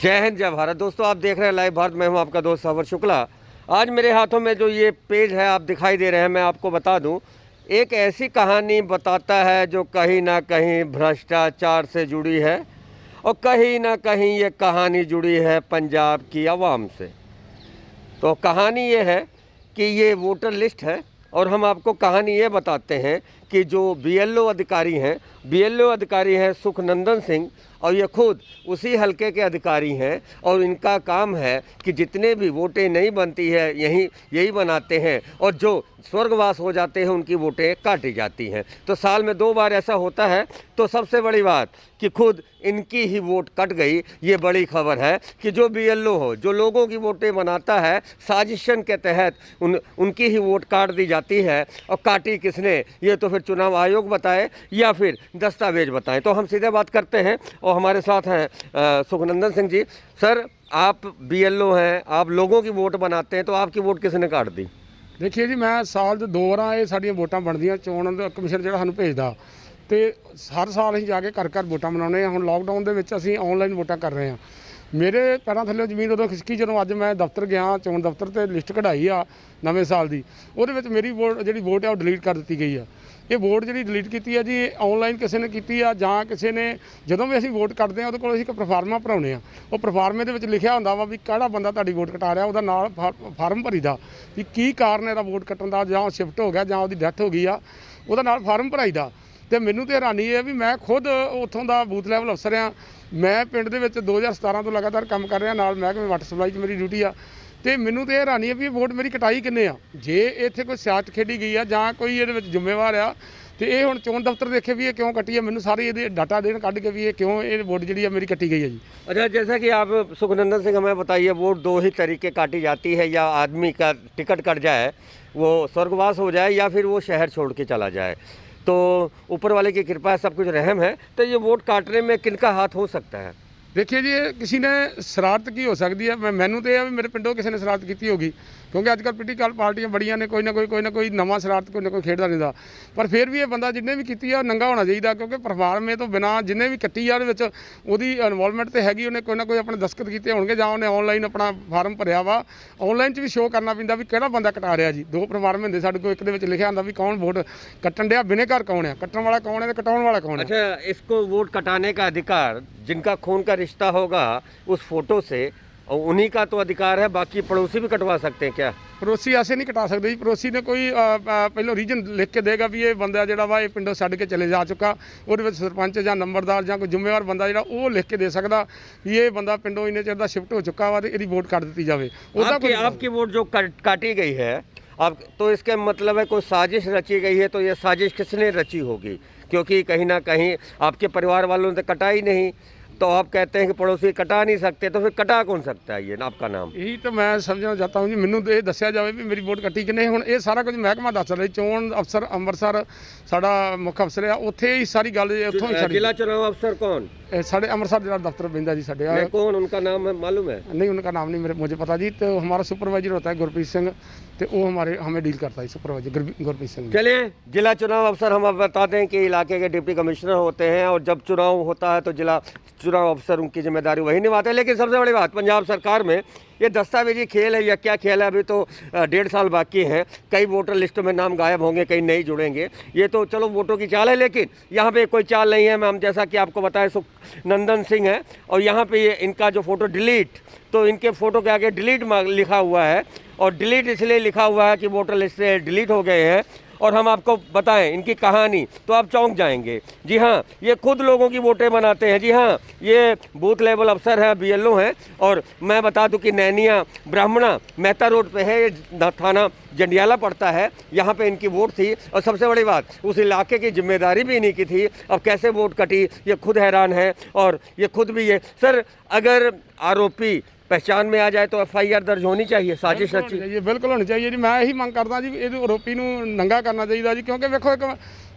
जय हिंद जय भारत। दोस्तों आप देख रहे हैं लाइव भारत। मैं हूं आपका दोस्त सवर शुक्ला। आज मेरे हाथों में जो ये पेज है आप दिखाई दे रहे हैं, मैं आपको बता दूं, एक ऐसी कहानी बताता है जो कहीं ना कहीं भ्रष्टाचार से जुड़ी है और कहीं ना कहीं ये कहानी जुड़ी है पंजाब की आवाम से। तो कहानी ये है कि ये वोटर लिस्ट है और हम आपको कहानी ये बताते हैं कि जो बीएलओ अधिकारी हैं सुखनंदन सिंह, और ये खुद उसी हलके के अधिकारी हैं और इनका काम है कि जितने भी वोटें नहीं बनती है यही बनाते हैं और जो स्वर्गवास हो जाते हैं उनकी वोटें काटी जाती हैं। तो साल में 2 बार ऐसा होता है। तो सबसे बड़ी बात कि खुद इनकी ही वोट कट गई। ये बड़ी खबर है कि जो बीएलओ हो, जो लोगों की वोटें बनाता है, साजिशन के तहत उनकी ही वोट काट दी जाती है। और काटी किसने, ये तो फिर चुनाव आयोग बताए या फिर दस्तावेज बताएं। तो हम सीधे बात करते हैं और हमारे साथ हैं सुखनंदन सिंह जी। सर, आप बीएलओ हैं, आप लोगों की वोट बनाते हैं, तो आपकी वोट किसने काट दी? देखिए जी, मैं साल 'ਚ 2 ਵਾਰਾਂ ਇਹ ਸਾਡੀਆਂ ਵੋਟਾਂ ਬਣਦੀਆਂ। ਚੋਣ ਦਾ ਕਮਿਸ਼ਨ ਜਿਹੜਾ ਸਾਨੂੰ ਭੇਜਦਾ ਤੇ ਹਰ ਸਾਲ ਅਸੀਂ ਜਾ ਕੇ ਘਰ ਘਰ ਵੋਟਾਂ ਬਣਾਉਂਦੇ ਹਾਂ। ਹੁਣ ਲੋਕਡਾਊਨ ਦੇ ਵਿੱਚ ਅਸੀਂ ਆਨਲਾਈਨ ਵੋਟਾਂ ਕਰ ਰਹੇ ਹਾਂ। ਮੇਰੇ ਪੈਰਾਂ ਥੱਲੇ ਜ਼ਮੀਨ ਉਦੋਂ ਖਿਸਕੀ ਜਦੋਂ ਅੱਜ ਮੈਂ ਦਫ਼ਤਰ ਗਿਆ, ਚੋਣ ਦਫ਼ਤਰ ਤੇ ਲਿਸਟ ਕਢਾਈ ਆ ਨਵੇਂ ਸਾਲ ਦੀ। ਉਹਦੇ ਵਿੱਚ ਮੇਰੀ ਵੋਟ ਆ ਉਹ ਡਿਲੀਟ ਕਰ ਦਿੱਤੀ ਗਈ ਆ। ਇਹ ਵੋਟ ਜਿਹੜੀ ਡਿਲੀਟ ਕੀਤੀ ਆ ਜੀ, ਆਨਲਾਈਨ ਕਿਸੇ ਨੇ ਕੀਤੀ ਆ ਜਾਂ ਕਿਸੇ ਨੇ, ਜਦੋਂ ਵੀ ਅਸੀਂ ਵੋਟ ਕੱਢਦੇ ਆ ਉਹਦੇ ਕੋਲ ਅਸੀਂ ਇੱਕ ਪ੍ਰੋਫਾਰਮਾ ਭਰਾਉਂਦੇ ਆ। ਉਹ ਪ੍ਰੋਫਾਰਮੇ ਦੇ ਵਿੱਚ ਲਿਖਿਆ ਹੁੰਦਾ ਵਾ ਵੀ ਕਿਹੜਾ ਬੰਦਾ ਤੁਹਾਡੀ ਵੋਟ ਕਟਾ ਰਿਹਾ, ਉਹਦਾ ਨਾਲ ਫਾਰਮ ਭਰੀਦਾ ਵੀ ਕੀ ਕਾਰਨ ਇਹਦਾ ਵੋਟ ਕੱਟਣ ਦਾ, ਜਾਂ ਸ਼ਿਫਟ ਹੋ ਗਿਆ ਜਾਂ ਉਹਦੀ ਡੈਥ ਹੋ ਗਈ ਆ, ਉਹਦਾ ਨਾਲ ਫਾਰਮ ਭਰਾਈਦਾ। ਤੇ ਮੈਨੂੰ ਤੇ ਹੈਰਾਨੀ ਇਹ ਹੈ ਵੀ ਮੈਂ ਖੁਦ ਉੱਥੋਂ ਦਾ ਬੂਥ ਲੈਵਲ ਅਫਸਰ ਆ। ਮੈਂ ਪਿੰਡ ਦੇ ਵਿੱਚ 2017 ਤੋਂ ਲਗਾਤਾਰ ਕੰਮ ਕਰ ਰਿਹਾ, ਨਾਲ ਮਹਿਕਮੇ ਵਾਟਰ ਸਪਲਾਈ 'ਚ ਮੇਰੀ ਡਿਊਟੀ ਆ। ਤੇ ਮੈਨੂੰ ਤੇ ਹੈਰਾਨੀ ਹੈ ਵੀ ਇਹ ਵੋਟ ਮੇਰੀ ਕਟਾਈ ਕਿੰਨੇ ਆ। ਜੇ ਇੱਥੇ ਕੋਈ ਸਿਆਸਤ ਖੇਡੀ ਗਈ ਆ ਜਾਂ ਕੋਈ ਇਹਦੇ ਵਿੱਚ ਜ਼ਿੰਮੇਵਾਰ ਆ, ਤੇ ਇਹ ਹੁਣ ਚੋਣ ਦਫ਼ਤਰ ਦੇਖੇ ਵੀ ਇਹ ਕਿਉਂ ਕੱਟੀ ਹੈ। ਮੈਨੂੰ ਸਾਰੇ ਇਹਦੇ ਡਾਟਾ ਦੇਣ ਕੱਢ ਕੇ ਵੀ ਇਹ ਕਿਉਂ ਇਹ वोट ਜਿਹੜੀ ਆ ਮੇਰੀ ਕੱਟੀ गई है जी। अच्छा, जैसा कि आप सुखनंदन सिंह हमें बताइए, वोट 2 ही तरीके काटी जाती है, या आदमी का टिकट कट जाए, वो स्वर्गवास हो जाए, या फिर वो शहर छोड़ के चला जाए। तो ऊपर वाले की कृपा है, सब कुछ रहम है। तो ये वोट काटने में किनका हाथ हो सकता है? ਦੇਖੀਏ ਜੀ, ਇਹ ਕਿਸੇ ਨੇ ਸ਼ਰਾਰਤ ਕੀ ਹੋ ਸਕਦੀ ਹੈ। ਮੈਨੂੰ ਤੇ ਇਹ ਆ ਵੀ ਮੇਰੇ ਪਿੰਡੋਂ ਕਿਸੇ ਨੇ ਸ਼ਰਾਰਤ ਕੀਤੀ ਹੋਗੀ, ਕਿਉਂਕਿ ਅੱਜ ਕੱਲ੍ਹ ਪੋਲੀਟੀਕਲ ਪਾਰਟੀਆਂ ਬੜੀਆਂ ਨੇ, ਕੋਈ ਨਾ ਕੋਈ ਨਵਾਂ ਸ਼ਰਾਰਤ ਕੋਈ ਨਾ ਕੋਈ ਖੇਡਦਾ ਰਹਿੰਦਾ। ਪਰ ਫਿਰ ਵੀ ਇਹ ਬੰਦਾ ਜਿਹਨੇ ਵੀ ਕੀਤੀ ਆ ਨੰਗਾ ਹੋਣਾ ਚਾਹੀਦਾ, ਕਿਉਂਕਿ ਪ੍ਰੋਫਾਰਮੇ ਤੋਂ ਬਿਨਾਂ ਜਿਹਨੇ ਵੀ ਕੱਟੀ ਆ ਉਹਦੇ ਵਿੱਚ ਉਹਦੀ ਇਨਵੋਲਵਮੈਂਟ ਤੇ ਹੈਗੀ। ਉਹਨੇ ਕੋਈ ਨਾ ਕੋਈ ਆਪਣੇ ਦਸਤਖਤ ਕੀਤੇ ਹੋਣਗੇ ਜਾਂ ਉਹਨੇ ਆਨਲਾਈਨ ਆਪਣਾ ਫਾਰਮ ਭਰਿਆ ਵਾ। ਆਨਲਾਈਨ 'ਚ ਵੀ ਸ਼ੋਅ ਕਰਨਾ ਪੈਂਦਾ ਵੀ ਕਿਹੜਾ ਬੰਦਾ ਕਟਾ ਰਿਹਾ ਜੀ। 2 ਪ੍ਰੋਫਾਰਮੇ ਹੁੰਦੇ ਸਾਡੇ ਕੋਲ, ਇੱਕ ਦੇ ਵਿੱਚ ਲਿਖਿਆ ਹੁੰਦਾ ਵੀ ਕੌਣ ਵੋਟ ਕੱਟਣ ਡਿਆ, ਬਿਨੇਕਾਰ ਕੌਣ ਆ, ਕੱਟਣ ਵਾਲਾ ਕੌਣ ਹੈ ਤੇ ਕਟਾਉਣ ਵਾਲਾ ਕੌਣ ਹੈ। अच्छा, इसको वोट कटाने का अधिकार जिनका खून का रिश्ता होगा उस फोटो से, और उन्हीं का तो अधिकार है, बाकी पड़ोसी भी कटवा सकते हैं क्या? ਪੜੋਸੀ ਐਸੇ ਨਹੀਂ ਕਟਾ ਸਕਦੇ ਜੀ। ਪੜੋਸੀ ਨੇ ਕੋਈ ਪਹਿਲਾਂ ਰੀਜਨ ਲਿਖ ਕੇ ਦੇਗਾ ਵੀ ਇਹ ਬੰਦਾ ਜਿਹੜਾ ਵਾ ਇਹ ਪਿੰਡੋਂ ਛੱਡ ਕੇ ਚਲੇ ਜਾ ਚੁੱਕਾ। ਉਹਦੇ ਵਿੱਚ ਸਰਪੰਚ ਜਾਂ ਨੰਬਰਦਾਰ ਜਾਂ ਕੋਈ ਜ਼ਿੰਮੇਵਾਰ ਬੰਦਾ ਜਿਹੜਾ ਉਹ ਲਿਖ ਕੇ ਦੇ ਸਕਦਾ ਵੀ ਇਹ ਬੰਦਾ ਪਿੰਡੋਂ ਇੰਨੇ ਚਿਰ ਦਾ ਸ਼ਿਫਟ ਹੋ ਚੁੱਕਾ ਵਾ ਤੇ ਇਹਦੀ ਵੋਟ ਕੱਟ ਦਿੱਤੀ ਜਾਵੇ। आपकी वोट जो काटी गई है, अब तो इसके मतलब है कोई साजिश रची गई है। तो ये साजिश किसने रची होगी? क्योंकि कहीं ना कहीं आपके परिवार वालों ने कटा ही नहीं, तो आप कहते हैं कि पड़ोसी कटा नहीं सकते, तो फिर कटा कौन सकता है? ये आपका नाम ਇਹੀ ਤਾਂ ਮੈਂ ਸਮਝਣਾ ਚਾਹਤਾ ਹੂੰ ਜੀ। ਮੈਨੂੰ ਇਹ ਦੱਸਿਆ ਜਾਵੇ ਵੀ ਮੇਰੀ ਵੋਟ ਕੱਟੀ ਕਿ ਨਹੀਂ। ਹੁਣ ਇਹ ਸਾਰਾ ਕੁਝ ਮਹਿਕਮਾ ਦੱਸ ਰਿਹਾ। ਚੋਣ ਅਫਸਰ ਅੰਮ੍ਰਿਤਸਰ ਸਾਡਾ ਮੁੱਖ ਅਫਸਰ ਆ, ਉੱਥੇ ਹੀ ਸਾਰੀ ਗੱਲ ਉੱਥੋਂ ਹੀ ਸਾਡੀ। जिला चुनाव अफसर कौन? साढ़े अमृतसर जिला दफ्तर बिंदा जी साढ़े। कौन उनका नाम है, मालूम है? नहीं, उनका नाम नहीं मुझे पता जी। तो हमारा सुपरवाइजर होता है गुरप्रीत सिंह, तो वो हमें डील करता है सुपरवाइजर गुरप्रीत सिंह। चलिए, जिला चुनाव अफसर हम अब बताते हैं कि इलाके के डिप्टी कमिश्नर होते हैं और जब चुनाव होता है तो जिला चुनाव अफसर उनकी जिम्मेदारी वही निभाते हैं। लेकिन सबसे बड़ी बात, पंजाब सरकार में ये दस्तावेजी खेल है या क्या खेल है? अभी तो 1.5 साल बाकी हैं। कई वोटर लिस्टों में नाम गायब होंगे, कई नहीं जुड़ेंगे। ये तो चलो वोटों की चाल है, लेकिन यहाँ पे कोई चाल नहीं है। हम जैसा कि आपको बताएं, सुखनंदन सिंह है और यहाँ पे ये इनका जो फ़ोटो डिलीट, तो इनके फ़ोटो के आगे डिलीट लिखा हुआ है। और डिलीट इसलिए लिखा हुआ है कि वोटर लिस्ट से डिलीट हो गए हैं। और हम आपको बताएं इनकी कहानी तो आप चौंक जाएंगे। जी हाँ, ये खुद लोगों की वोटें बनाते हैं। जी हाँ, ये बूथ लेवल अफसर हैं, बीएलओ हैं। और मैं बता दूं कि नैनिया ब्राह्मणा मेहता रोड पे है, ये थाना जंडियाला पड़ता है। यहाँ पे इनकी वोट थी और सबसे बड़ी बात, उस इलाके की जिम्मेदारी भी इन्हीं की थी। अब कैसे वोट कटी, ये खुद हैरान है। और ये खुद भी ये सर, अगर आरोपी पहचान में आ जाए तो एफआईआर दर्ज होनी चाहिए। साजिश रची बिल्कुल होनी चाहिए जी। मैं यही मंग करदा जी, ਇਹ ਆਰੋਪੀ ਨੂੰ ਨੰਗਾ ਕਰਨਾ ਚਾਹੀਦਾ ਜੀ। ਕਿਉਂਕਿ ਵੇਖੋ, ਇੱਕ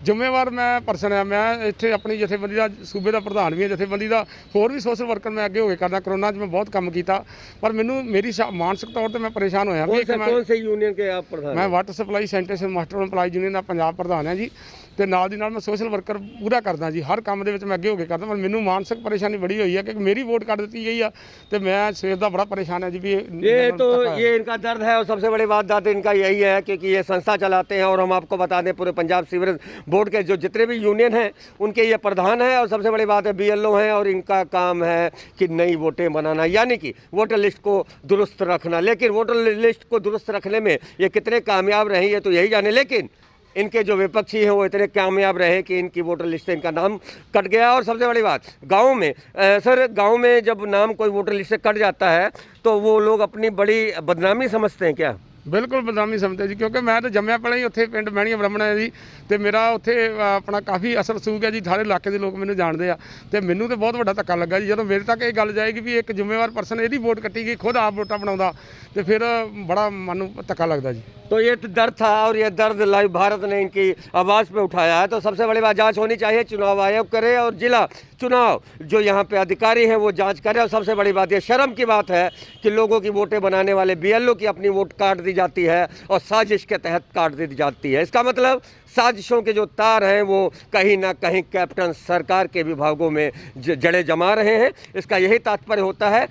ਜ਼ਿੰਮੇਵਾਰ ਮੈਂ ਪਰਸਨ ਆ। ਮੈਂ ਇੱਥੇ ਆਪਣੀ ਜਥੇਬੰਦੀ ਦਾ ਸੂਬੇ ਦਾ ਪ੍ਰਧਾਨ ਵੀ ਹਾਂ, ਜਥੇਬੰਦੀ ਦਾ ਹੋਰ ਵੀ ਸੋਸ਼ਲ ਵਰਕਰ ਮੈਂ ਅੱਗੇ ਹੋ ਕੇ ਕਰਦਾ। ਕਰੋਨਾ 'ਚ ਮੈਂ ਬਹੁਤ ਕੰਮ ਕੀਤਾ, ਪਰ ਮੈਨੂੰ ਮੇਰੀ ਮਾਨਸਿਕ ਤੌਰ ਤੇ ਮੈਂ ਪਰੇਸ਼ਾਨ ਹੋਇਆ ਵੀ कौन से यूनियन के आप प्रधान ਮੈਂ हैं? Water supply sanitation master employee union ਦਾ ਪੰਜਾਬ ਪ੍ਰਧਾਨ ਹਾਂ ਜੀ, ਤੇ ਨਾਲ ਦੀ ਨਾਲ ਮੈਂ ਸੋਸ਼ਲ ਵਰਕਰ ਪੂਰਾ ਕਰਦਾ ਜੀ। ਹਰ ਕੰਮ ਦੇ ਵਿੱਚ ਮੈਂ ਅੱਗੇ ਹੋ ਕੇ ਕਰਦਾ, ਪਰ ਮੈਨੂੰ ਮਾਨਸਿਕ ਪਰੇਸ਼ਾਨੀ ਬੜੀ ਹੋਈ ਹੈ ਕਿ ਮੇਰੀ ਵੋਟ ਕੱਟ ਦਿੱਤੀ ਗਈ ਆ ਤੇ ਮੈਂ ਸਵੇਰ ਦਾ ਬੜਾ ਪਰੇਸ਼ਾਨ ਹੈ ਜੀ। ਵੀ ये तो ये इनका दर्द है और सबसे बड़ी बात दाद इनका यही है क्योंकि ये संस्था चलाते हैं। और हम आपको बता दें पूरे पंजाब सीवरेज बोर्ड के जो जितने भी यूनियन हैं उनके ये प्रधान हैं। और सबसे बड़ी बात है BLO हैं और इनका काम है कि नई वोटें बनाना, यानी कि वोटर लिस्ट को दुरुस्त रखना। लेकिन वोटर लिस्ट को दुरुस्त रखने में ये कितने कामयाब रहे ये तो यही जाने, लेकिन इनके जो विपक्षी हैं वो इतने कामयाब रहे कि इनकी वोटर लिस्ट से इनका नाम कट गया। और सबसे बड़ी बात गाँव में सर, गाँव में जब नाम कोई वोटर लिस्ट से कट जाता है तो वो लोग अपनी बड़ी बदनामी समझते हैं क्या? ਬਿਲਕੁਲ ਬਦਨਾਮੀ ਸਮਝਦੇ ਜੀ, ਕਿਉਂਕਿ ਮੈਂ ਤਾਂ ਜੰਮਿਆ ਪਲਿਆ ਹੀ ਉੱਥੇ ਪਿੰਡ ਮਹਿਣੀਆਂ ਬ੍ਰਾਹਮਣਾ ਹੈ ਜੀ, ਤੇ ਮੇਰਾ ਉੱਥੇ ਆਪਣਾ ਕਾਫੀ ਅਸਰ ਸੂਗ ਹੈ ਜੀ। ਸਾਰੇ ਇਲਾਕੇ ਦੇ ਲੋਕ ਮੈਨੂੰ ਜਾਣਦੇ ਆ, ਤੇ ਮੈਨੂੰ ਤੇ ਬਹੁਤ ਵੱਡਾ ਧੱਕਾ ਲੱਗਾ ਜੀ ਜਦੋਂ ਮੇਰੇ ਤੱਕ ਇਹ ਗੱਲ ਜਾਏਗੀ ਵੀ ਇੱਕ ਜ਼ਿੰਮੇਵਾਰ ਪਰਸਨ ਇਹਦੀ ਵੋਟ ਕੱਟੀ ਗਈ, ਖੁਦ ਆਪ ਵੋਟਾਂ ਬਣਾਉਂਦਾ, ਤੇ ਫਿਰ ਬੜਾ ਮਨ ਨੂੰ ਧੱਕਾ ਲੱਗਦਾ ਜੀ। तो ये तो दर्द था और ये दर्द लाइव भारत ने इनकी आवाज़ पे उठाया है। तो सबसे बड़ी बात जांच होनी चाहिए, चुनाव आयोग करे और जिला चुनाव जो यहाँ पे अधिकारी हैं वो जांच करे। और सबसे बड़ी बात ये शर्म की बात है कि लोगों की वोटें बनाने वाले BLO की अपनी वोट काट दी जाती है और साजिश के तहत काट दी जाती है। इसका मतलब साजिशों के जो तार हैं वो कहीं ना कहीं कैप्टन सरकार के विभागों में जड़े जमा रहे हैं। इसका यही तात्पर्य होता है।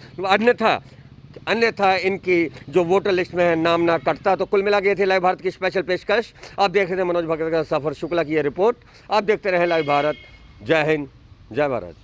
अन्यथा इनकी जो वोटर लिस्ट में है नाम ना कटता। तो कुल मिला के ये थी लाइव भारत की स्पेशल पेशकश। आप देख रहे थे मनोज भगत का सफर शुक्ला की ये रिपोर्ट। आप देखते रहे लाइव भारत। जय हिंद, जय भारत।